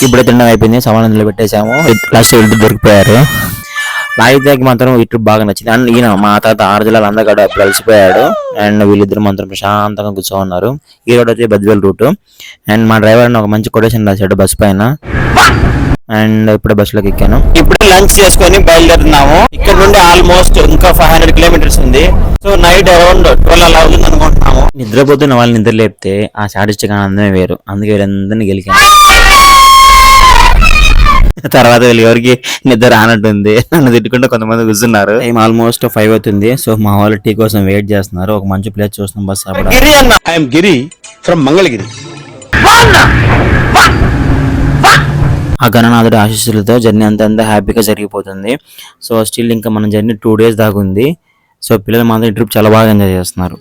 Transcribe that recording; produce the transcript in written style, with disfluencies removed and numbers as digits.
ఇప్పుడే తినడం అయిపోయింది, సమానంలో పెట్టేశాము. లాస్ట్ వెళ్తూ దొరికిపోయారు. నాయిదాకి మాత్రం ఈ ట్రిప్ బాగా నచ్చింది. అండ్ ఈయన మా తాత 6 జిల్లాలు అందగడ ఇప్పుడు అలసిపోయాడు. అండ్ వీళ్ళిద్దరు మాత్రం ప్రశాంతంగా కూర్చోన్నారు. ఈ రోడ్ వచ్చి బద్వేల్ రూట్. అండ్ మా డ్రైవర్ ఒక మంచి కొటేషన్ రాశాడు బస్ పైన. అండ్ ఇప్పుడే బస్సులోకి ఎక్కాను. ఇప్పుడే లంచ్ చేసుకొని బయలుదేరుతున్నాము. ఇక్కడ నుండి ఆల్మోస్ట్ ఇంకా 500 కిలోమీటర్స్ ఉంది. సో నైట్ అరౌండ్ 12 అలా అవుతుంది అనుకుంటున్నాము. నిద్రపోతున్న వాళ్ళని నిద్ర లేపితే ఆ సాటిస్టిక్ ఆనందమే వేరు. అందుకే వీళ్ళందరినీ గెలికాను. తర్వాత వీళ్ళు ఎవరికి నిద్ర రానట్టుంది, నన్ను తిట్టుకుంటే కొంతమంది కూర్చున్నారు. టైం ఆల్మోస్ట్ 5 అవుతుంది. సో మా వాళ్ళు టీ కోసం వెయిట్ చేస్తున్నారు. ఒక మంచి ప్లేస్ చూస్తున్నాం బస్ గిరి ఫ్రమ్ మంగళగిరి. ఆ గణనాథుడి ఆశీస్సులతో జర్నీ అంతా హ్యాపీగా జరిగిపోతుంది. సో స్టిల్ ఇంకా మన జర్నీ 2 days దాకా ఉంది. సో పిల్లలు మాత్రం ఈ ట్రిప్ చాలా బాగా ఎంజాయ్ చేస్తున్నారు.